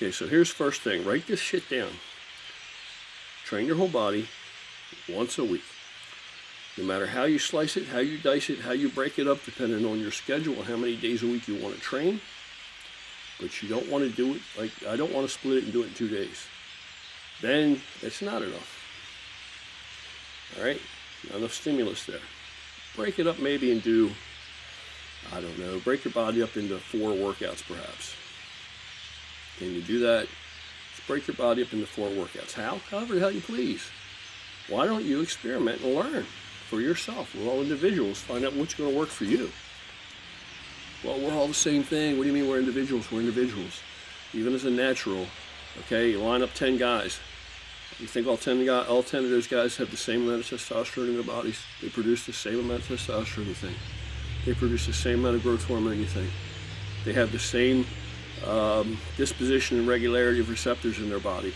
Okay, so here's first thing. Write this shit down. Train your whole body once a week. No matter how you slice it, how you dice it, how you break it up, depending on your schedule and how many days a week you want to train. But you don't want to do it, like, I don't want to split it and do it in 2 days. Then it's not enough. All right, not enough stimulus there. Break it up maybe and do, I don't know, break your body up into 4 workouts perhaps. Can you do that? Just break your body up into 4 workouts. How? However the hell you please. Why don't you experiment and learn for yourself? We're all individuals. Find out what's going to work for you. Well, we're all the same thing. What do you mean we're individuals? We're individuals. Even as a natural, okay, you line up 10 guys. You think all 10 of those guys have the same amount of testosterone in their bodies? They produce the same amount of testosterone, you think? They produce the same amount of growth hormone, you think? They have the same disposition and regularity of receptors in their body.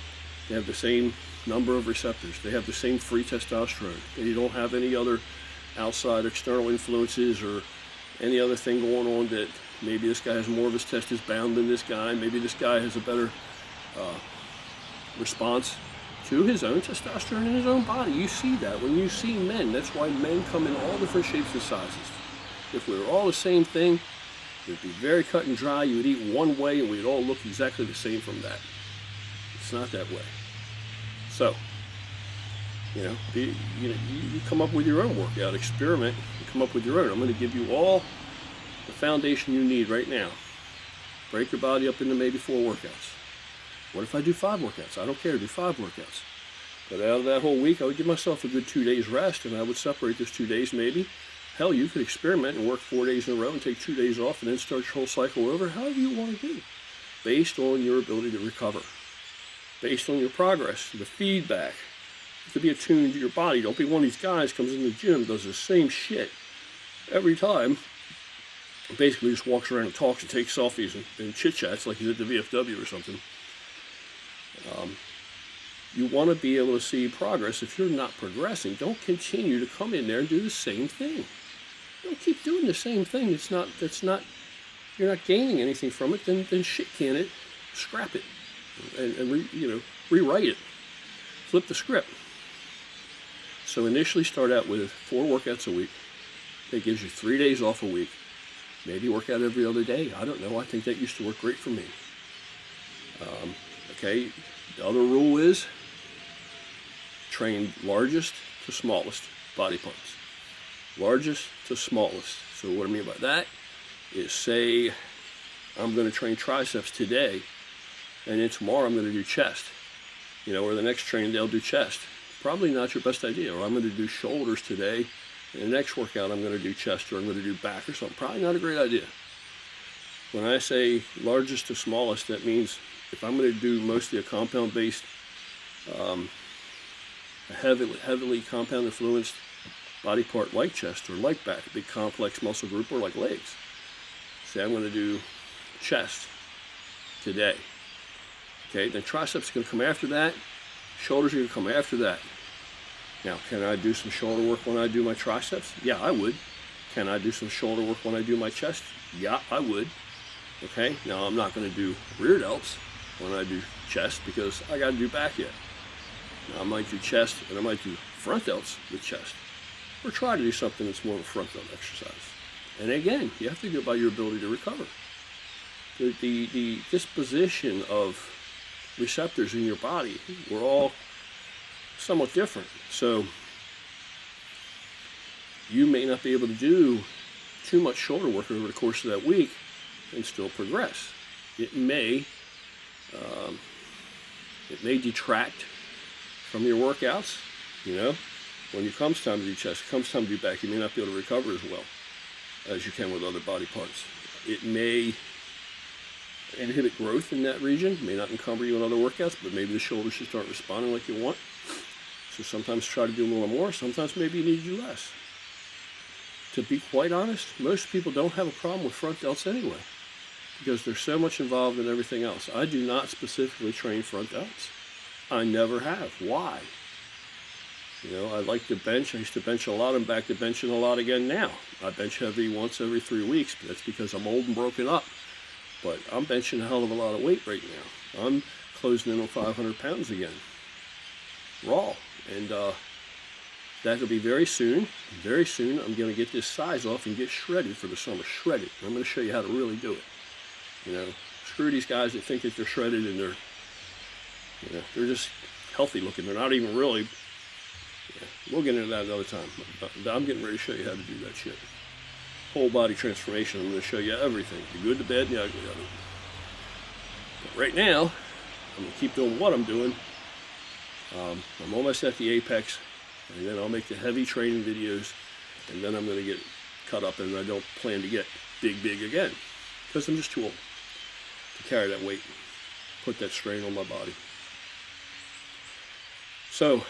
They have the same number of receptors. They have the same free testosterone. They don't have any other outside external influences or any other thing going on that maybe this guy has more of his testes bound than this guy. Maybe this guy has a better response to his own testosterone in his own body. You see that when you see men. That's why men come in all different shapes and sizes. If we were all the same thing, it would be very cut and dry. You would eat one way and we'd all look exactly the same from that. It's not that way. So, you come up with your own workout, experiment, and come up with your own. I'm going to give you all the foundation you need right now. Break your body up into maybe 4 workouts. What if I do 5 workouts? I don't care, do 5 workouts. But out of that whole week, I would give myself a good 2 days rest, and I would separate those 2 days maybe. Hell, you could experiment and work 4 days in a row and take 2 days off and then start your whole cycle over, however you want to do, based on your ability to recover, based on your progress, the feedback. You have to be attuned to your body. Don't be one of these guys comes in the gym, does the same shit every time, basically just walks around and talks and takes selfies and chit-chats like he's at the VFW or something. You want to be able to see progress. If you're not progressing, don't continue to come in there and do the same thing. Don't keep doing the same thing. You're not gaining anything from it. Then shit can it, scrap it, and rewrite it, flip the script. So initially start out with 4 workouts a week. That gives you 3 days off a week. Maybe work out every other day. I don't know. I think that used to work great for me. Okay. The other rule is train largest to smallest body parts. Largest to smallest. So what I mean by that is, say I'm going to train triceps today, and then tomorrow I'm going to do chest. Or the next training they'll do chest. Probably not your best idea. Or I'm going to do shoulders today, and the next workout I'm going to do chest, or I'm going to do back or something. Probably not a great idea. When I say largest to smallest, that means if I'm going to do mostly a compound-based, heavily compound-influenced body part like chest or like back, a big complex muscle group, or like legs. Say I'm going to do chest today. Okay, then triceps are going to come after that. Shoulders are going to come after that. Now, can I do some shoulder work when I do my triceps? Yeah, I would. Can I do some shoulder work when I do my chest? Yeah, I would. Okay, now I'm not going to do rear delts when I do chest because I got to do back yet. Now I might do chest and I might do front delts with chest, or try to do something that's more of a front delt exercise. And again, you have to go by your ability to recover. The disposition of receptors in your body, we're all somewhat different. So you may not be able to do too much shoulder work over the course of that week and still progress. It may detract from your workouts. When it comes time to do chest, it comes time to do back, you may not be able to recover as well as you can with other body parts. It may inhibit growth in that region, it may not encumber you in other workouts, but maybe the shoulders should start responding like you want. So sometimes try to do a little more, sometimes maybe you need to do less. To be quite honest, most people don't have a problem with front delts anyway, because there's so much involved in everything else. I do not specifically train front delts. I never have. Why? I like to bench. I used to bench a lot. I'm back to benching a lot again now. I bench heavy once every 3 weeks, but that's because I'm old and broken up. But I'm benching a hell of a lot of weight right now. I'm closing in on 500 pounds again, raw. And that'll be very soon. Very soon I'm going to get this size off and get shredded for the summer. Shredded. I'm going to show you how to really do it. You know, screw these guys that think that they're shredded and they're, you know, they're just healthy looking. They're not even really, yeah, we'll get into that another time. I'm getting ready to show you how to do that shit. Whole body transformation. I'm going to show you everything. The good, the bad, and the ugly of it. But right now, I'm going to keep doing what I'm doing. I'm almost at the apex, and then I'll make the heavy training videos, and then I'm going to get cut up, and I don't plan to get big again, because I'm just too old to carry that weight, put that strain on my body. So,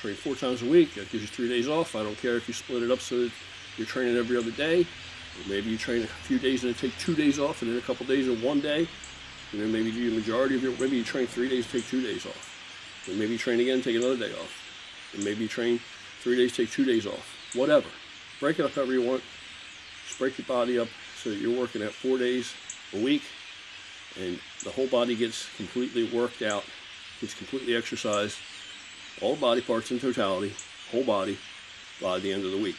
train 4 times a week. That gives you 3 days off. I don't care if you split it up so that you're training every other day, or maybe you train a few days and then take 2 days off, and then a couple days in 1 day, and then maybe do the majority of your, maybe you train 3 days, take 2 days off. And maybe you train again, take another day off. And maybe you train 3 days, take 2 days off. Whatever. Break it up however you want. Just break your body up so that you're working at 4 days a week, and the whole body gets completely worked out, gets completely exercised, all body parts in totality, whole body, by the end of the week.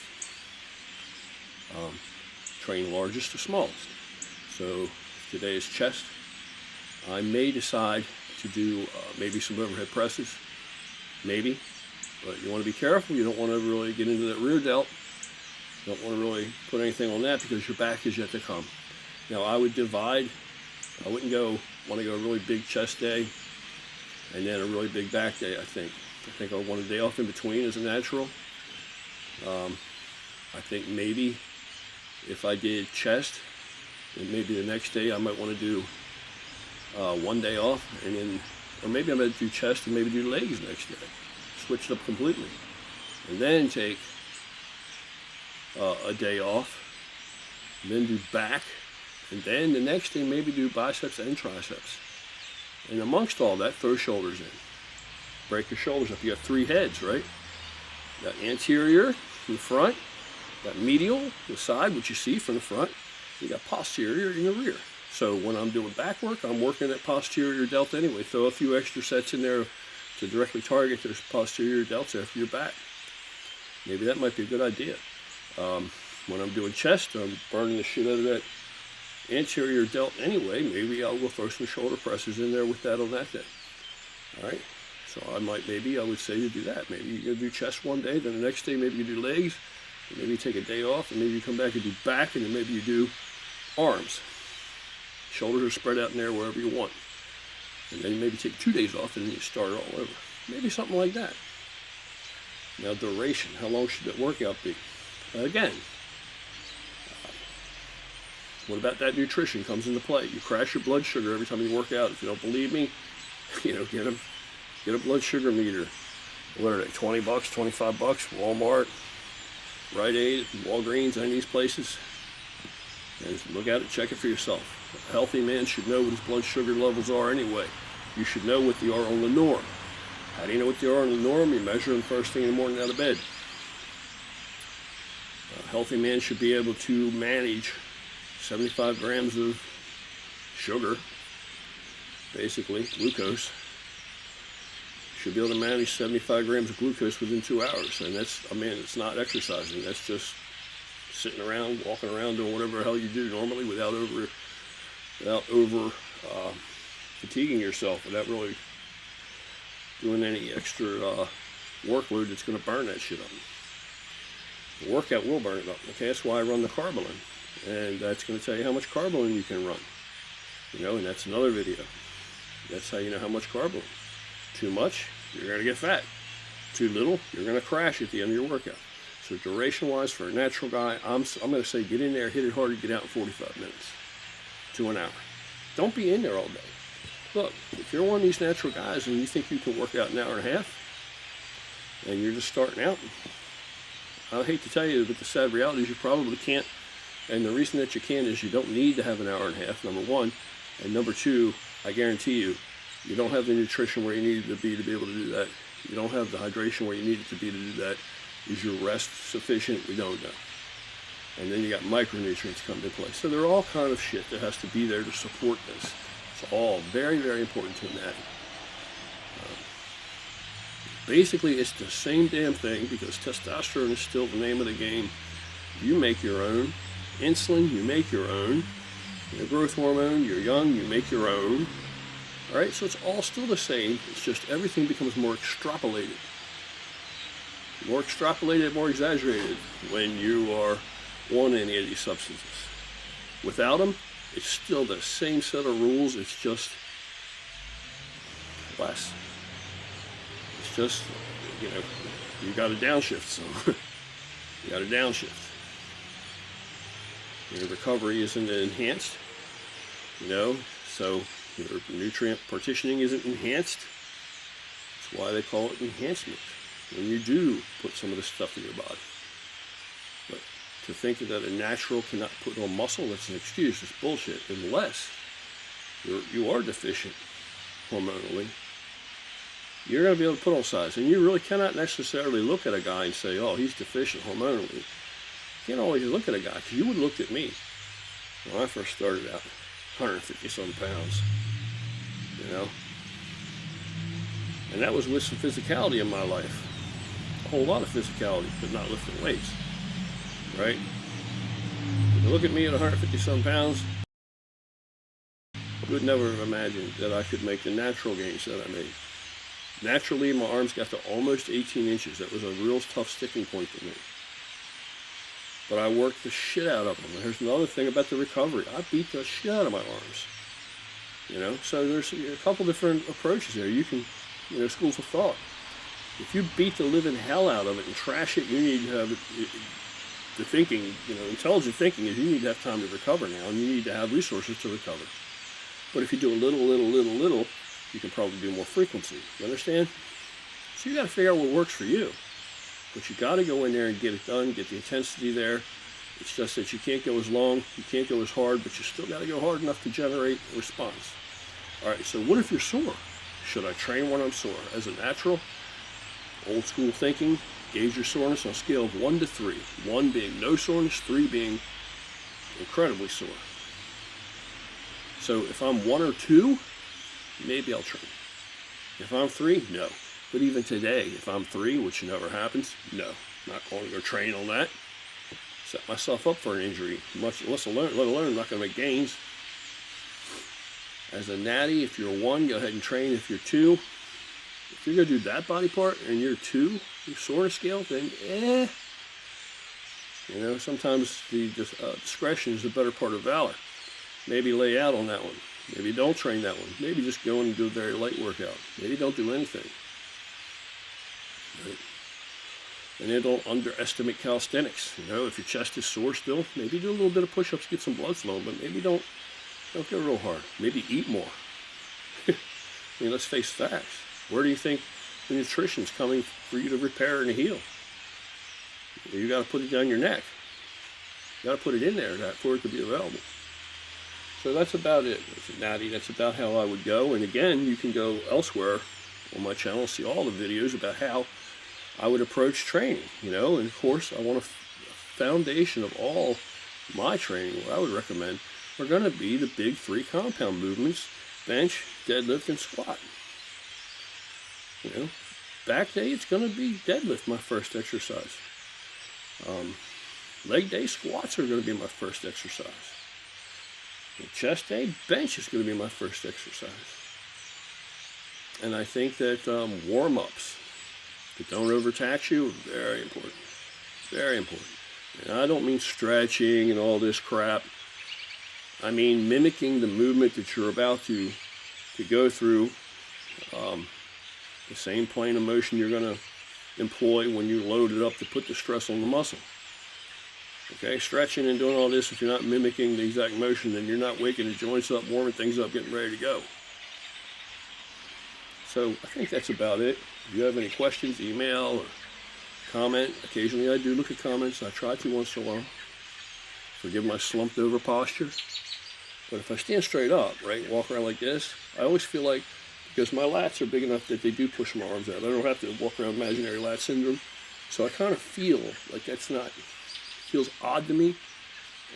Train largest to smallest. So if today is chest, I may decide to do maybe some overhead presses, maybe, but you want to be careful. You don't want to really get into that rear delt. You don't want to really put anything on that because your back is yet to come. Now I would divide. I wouldn't want to go a really big chest day and then a really big back day. I think I want a day off in between as a natural. I think maybe if I did chest, then maybe the next day I might want to do 1 day off, and then, or maybe I'm going to do chest and maybe do legs next day. Switch it up completely, and then take a day off, and then do back, and then the next day maybe do biceps and triceps. And amongst all that, throw shoulders in. Break your shoulders up. You got 3 heads, right? You got anterior from the front, got medial, the side, which you see from the front. You got posterior in the rear. So when I'm doing back work, I'm working that posterior delt anyway. Throw a few extra sets in there to directly target those posterior delts after your back. Maybe that might be a good idea. When I'm doing chest, I'm burning the shit out of that anterior delt anyway. Maybe I will throw some shoulder presses in there with that on that day. All right. So I would say to do that. Maybe you're going to do chest 1 day, then the next day maybe you do legs, and maybe you take a day off, and maybe you come back and do back, and then maybe you do arms. Shoulders are spread out in there wherever you want. And then maybe take 2 days off and then you start all over. Maybe something like that. Now duration, how long should that workout be? Again, what about that nutrition comes into play? You crash your blood sugar every time you work out. If you don't believe me, you know, get a blood sugar meter. What are they, 20 bucks, 25 bucks, Walmart, Rite Aid, Walgreens, any of these places. And look at it, check it for yourself. A healthy man should know what his blood sugar levels are anyway. You should know what they are on the norm. How do you know what they are on the norm? You measure them first thing in the morning out of bed. A healthy man should be able to manage 75 grams of sugar, basically glucose. Should be able to manage 75 grams of glucose within 2 hours. And that's, I mean, it's not exercising. That's just sitting around, walking around, doing whatever the hell you do normally without over fatiguing yourself, without really doing any extra workload that's going to burn that shit up. The workout will burn it up. Okay, that's why I run the Carbolin, and that's going to tell you how much Carbolin you can run. You know, and that's another video. That's how you know how much Carbolin. Too much, you're going to get fat. Too little, you're going to crash at the end of your workout. So duration-wise, for a natural guy, I'm going to say get in there, hit it hard, and get out in 45 minutes to an hour. Don't be in there all day. Look, if you're one of these natural guys and you think you can work out an hour and a half, and you're just starting out, I hate to tell you, but the sad reality is you probably can't. And the reason that you can't is you don't need to have an hour and a half, number one. And number two, I guarantee you, you don't have the nutrition where you need it to be able to do that. You don't have the hydration where you need it to be to do that. Is your rest sufficient? We don't know. And then you got micronutrients come into play. So they're all kind of shit that has to be there to support this. It's all very, very important to a natty. Basically, it's the same damn thing because testosterone is still the name of the game. You make your own. Insulin, you make your own. Your growth hormone, you're young, you make your own. All right, so it's all still the same. It's just everything becomes more extrapolated. More extrapolated, more exaggerated when you are on any of these substances. Without them, it's still the same set of rules. It's just less. It's just, you know, you got to downshift some. You got to downshift. Your recovery isn't enhanced, you know, so your nutrient partitioning isn't enhanced. That's why they call it enhancement, when you do put some of this stuff in your body. But to think that a natural cannot put on muscle, that's an excuse. It's bullshit, unless you are deficient hormonally. You're going to be able to put on size, and you really cannot necessarily look at a guy and say, oh, he's deficient hormonally. You can't always look at a guy, because you would look at me when I first started out, 150-some pounds, you know. And that was with some physicality in my life, a whole lot of physicality, but not lifting weights, right? If you look at me at 150-some pounds, you would never have imagined that I could make the natural gains that I made. Naturally, my arms got to almost 18 inches. That was a real tough sticking point for me. But I worked the shit out of them. And here's another thing about the recovery. I beat the shit out of my arms. You know, so there's a couple different approaches there. You can, you know, schools of thought. If you beat the living hell out of it and trash it, you need to have the thinking, you know, intelligent thinking is you need to have time to recover now, and you need to have resources to recover. But if you do a little, you can probably do more frequency. You understand? So you got to figure out what works for you. But you got to go in there and get it done, get the intensity there. It's just that you can't go as long, you can't go as hard, but you still got to go hard enough to generate a response. All right, so what if you're sore? Should I train when I'm sore? As a natural, old school thinking, gauge your soreness on a scale of 1 to 3. 1 being no soreness, 3 being incredibly sore. So if I'm 1 or 2, maybe I'll train. If I'm 3, no. But even today, if I'm 3, which never happens, no. Not going to go train on that. Set myself up for an injury, let alone I'm not going to make gains. As a natty, if you're 1, go ahead and train. If you're 2, if you're going to do that body part and you're 2, your soreness scale, then you know, sometimes the discretion is the better part of valor. Maybe lay out on that one. Maybe don't train that one. Maybe just go in and do a very light workout. Maybe don't do anything. Right? And then don't underestimate calisthenics. You know, if your chest is sore still, maybe do a little bit of push-ups, get some blood flowing, but maybe don't go real hard. Maybe eat more. I mean, let's face facts. Where do you think the nutrition's coming for you to repair and heal? You got to put it down your neck. You got to put it in there for it to be available. So that's about it. It's natty. That's about how I would go. And again, you can go elsewhere on my channel, see all the videos about how I would approach training, you know. And of course, I want a foundation of all my training. What I would recommend are going to be the big 3 compound movements: bench, deadlift, and squat. You know, back day, it's going to be deadlift, my first exercise. Leg day, squats are going to be my first exercise. Chest day, bench is going to be my first exercise. And I think that warm-ups that don't overtax you are very important. Very important. And I don't mean stretching and all this crap. I mean mimicking the movement that you're about to go through. The same plane of motion you're going to employ when you load it up to put the stress on the muscle. Okay, stretching and doing all this, if you're not mimicking the exact motion, then you're not waking the joints up, warming things up, getting ready to go. So I think that's about it. If you have any questions, email or comment. Occasionally I do look at comments. I try to once in a while. Forgive my slumped over posture. But if I stand straight up, right, walk around like this, I always feel like, because my lats are big enough that they do push my arms out. I don't have to walk around imaginary lat syndrome. So I kind of feel like that's not feels odd to me,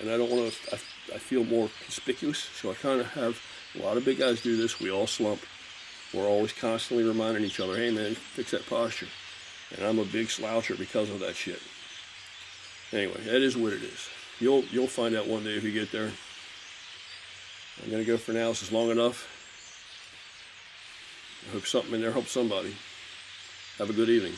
and I don't want to. I feel more conspicuous, so I kind of have a lot of big guys do this. We all slump. We're always constantly reminding each other, hey man, fix that posture. And I'm a big sloucher because of that shit. Anyway, that is what it is. You'll find out one day if you get there. I'm gonna go for now. This is long enough. I hope something in there helps somebody. Have a good evening.